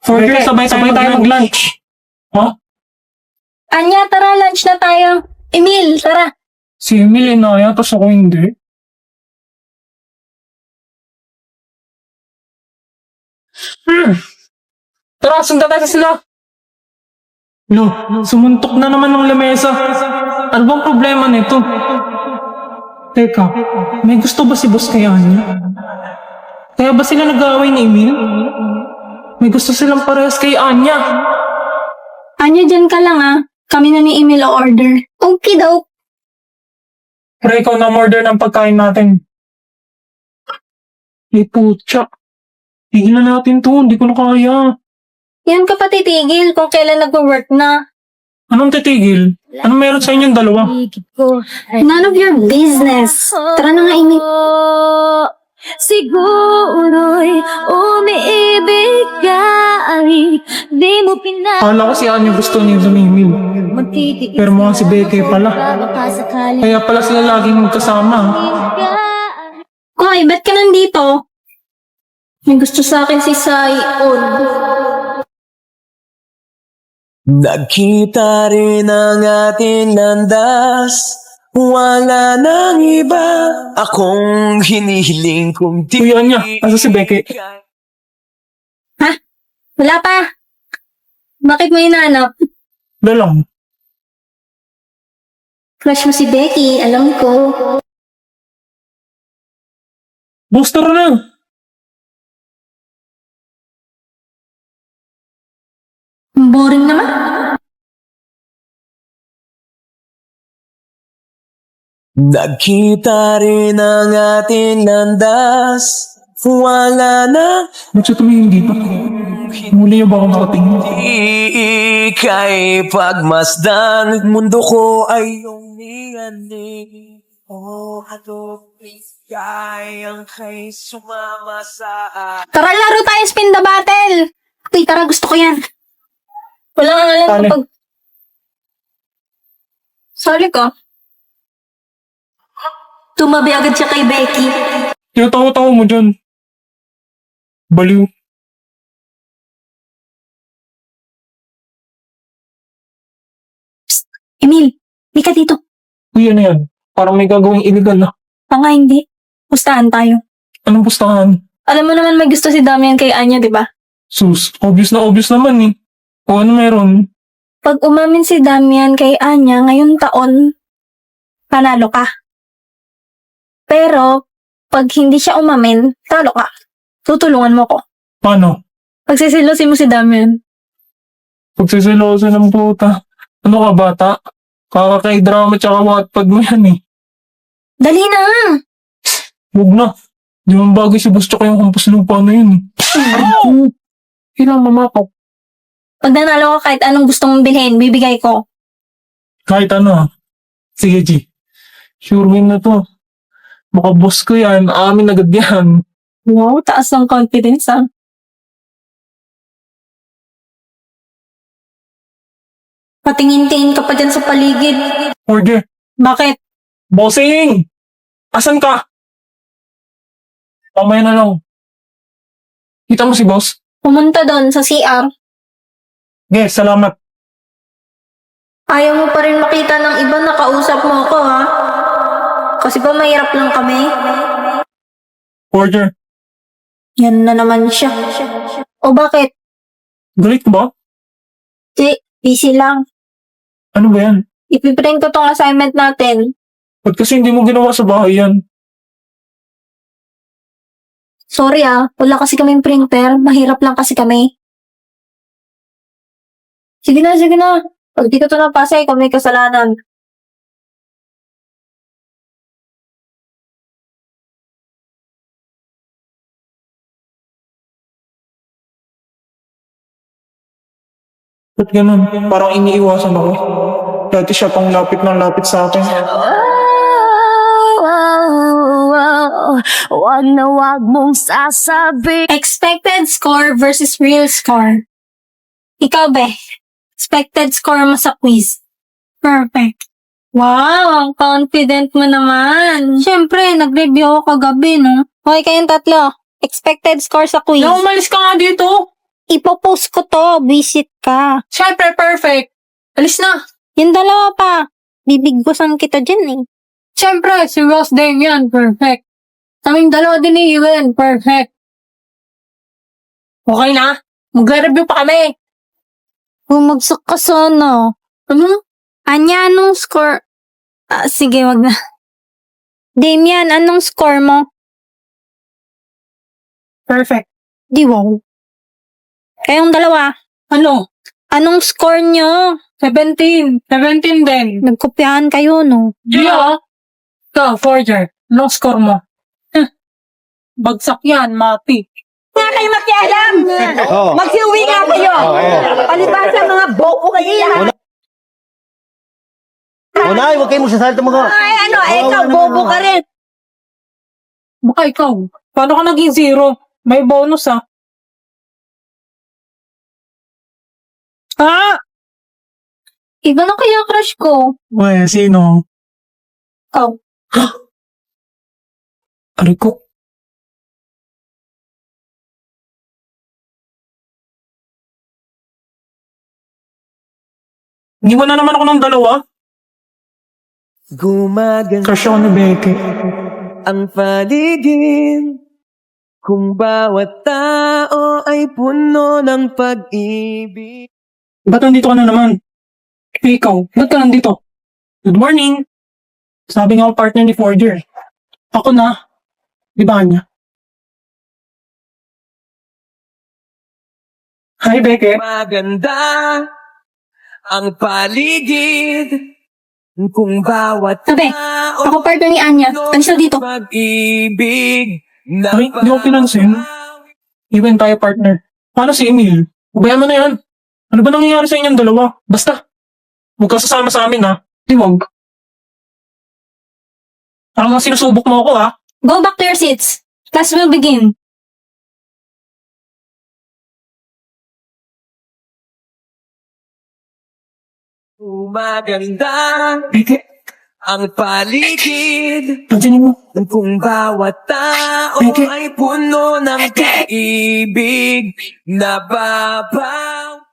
Order, sabay-sabay tayo mag-lunch. Ha? Anya, tara, lunch na tayo. Emil, tara. Si Emil inaya, tapos ako hindi. Tara, sundan tayo sa sila. Lo, sumuntok na naman ng lamesa. Ano bang problema nito? Teka, may gusto ba si boss kay Anya? Kaya ba sila nag-aaway ni Emil? May gusto silang parehas kay Anya. Anya, dyan ka lang ah. Kami na ni Emil o order. Okay daw. Pero ikaw na order ng pagkain natin. Putya. Tigilan natin to, hindi ko na kaya. Yan ka pa titigil kung kailan nag-work na. Anong titigil? Anong meron sa inyong dalawa? None of your business. Tara na nga, Emil. Siguro'y umiibig ka ay di mo Akala ko si Anya gusto niya ni Emil. pinag-magtitiis. Pero mukhang si Becky pala. Baka sakali Kaya pala sila laging magkasama. Hoy, ba't ka nandito? May gusto sa akin si Sai-on. Nagkita rin ang ating landas. Wala nang iba akong hinihiling kung Uy, Anya, asa si Becky? Wala pa. Bakit mo hinanap? Dalang. Crush mo si Becky, alam ko. Booster na! Boring naman. Nagkita rin ang ating landas. Wala na Ba't siya tumingin dito? Muli yung ba akong nakatingin? ika'y pagmasdan. Mundo ko ay iyong niyani. Oh, ano kayang kay sumama sa Tara, laro tayo spin the battle. Okay, tara, gusto ko yan. Wala nga lang Tali. kapag... Sorry ko. Tumabi agad siya kay Becky. Yung tawa-tawa mo dyan. Baliw. Emil, di ka dito. Uy, ano yan? Parang may gagawing illegal na. Nga hindi. Pustahan tayo. Anong pustahan? Alam mo naman may gusto si Damian kay Anya, di ba? Sus, obvious na obvious naman eh. O ano meron? Pag umamin si Damian kay Anya ngayong taon, panalo ka. Pero, pag hindi siya umamin, talo ka. Tutulungan mo ko. Paano? Pagsisilosin mo si Damian. Pagsisiloso ng puta. Ano ka bata? Kakakay-drama tsaka Wattpad mo yan eh. Dali na! Huwag na. Di man bagay si Boss tsaka yung hampas lupa na yun eh. Kailangan mamakaw. Pag nanalo ka kahit anong gusto mong bilhin, bibigay ko. Kahit ano ah. Sige G. Sure win na to. Baka boss ko yan. Amin agad yan. Wow, taas ng confidence ah. Patingin-tingin ka pa dyan sa paligid. Order. Bakit? Bossing! Asan ka? Mamaya na lang. Kita mo si boss? Pumunta doon sa CR. Yes, salamat. Ayaw mo pa rin makita ng iba na kausap mo ako ha? Kasi ba mahirap lang kami? Order. Yan na naman siya. O bakit? Galit ka ba? Busy lang. Ano ba yan? Ipiprint ko tong assignment natin. Ba't kasi hindi mo ginawa sa bahay yan? Sorry ah, wala kasi kaming printer. Mahirap lang kasi kami. Sige na, sige na. Pag di ko to napasa, ikaw may kasalanan. Ba't ganun? Parang iniiwasan ako. Dati siya pang lapit ng lapit sa akin. Wag na wag mong sasabi. Expected score versus real score. Ikaw, be. Expected score mo sa quiz. Perfect. Wow, ang confident mo naman. Siyempre, nag-review ako kagabi, no? Okay kayong tatlo. Expected score sa quiz. Na umalis ka nga dito! Ipopost ko to, visit ka. Siyempre, perfect. Alis na. Yung dalawa pa, bibigwasan kita dyan eh. Siyempre, si Ross Damian, perfect. Kaming dalawa din ni Ewan, perfect. Okay na? Magre-review pa kami. Bumagsak ka sana. Ano? Anya, anong score? Sige, wag na. Damian, anong score mo? Perfect. Di wow. Kayong dalawa, Ano? anong score nyo? 17. 17 din. Nagkopyahan kayo, no? Gio? Ikaw, forger. Anong score mo? Bagsak yan, mati. Nga kayo makialam! Oo. Magsiuwi nga kayo! Palibasa mga boko kayo lahat! Unay, huwag kayo magsasalita mga... Ay ano, ikaw bobo ka rin! Baka ikaw. Paano ka naging zero? May bonus ah. Ah! Iba na kaya crush ko. Wala, sino? Ikaw. Aray ko. Iniwan na naman ako ng dalawa. Gumaganda Crush ako ni Becky. ang paligid kung bawat tao ay puno ng pag-ibig. Ba't nandito ka na naman? Eh, ikaw, ba't ka nandito? Good morning. Sabi nga ako partner ni Forger. Ako na. Di ba niya? Hi, Becky. Maganda ang paligid kung bawat Sabi, tao ako partner ni Anya. Ano siya dito? pag-ibig na Ay, di ko pinansin. Even tayo partner. Paano si Emil? Ubayan mo na yan. Ano ba nangyayari sa inyong dalawa? Basta. Huwag ka sasama sa amin ha. Di wag. Parang nga sinusubok mo ako ha. Go back to your seats. Class will begin. Umaganda Becky, ang paligid pansinin mo. kung bawat tao Becky. ay puno ng pag-ibig na babaw.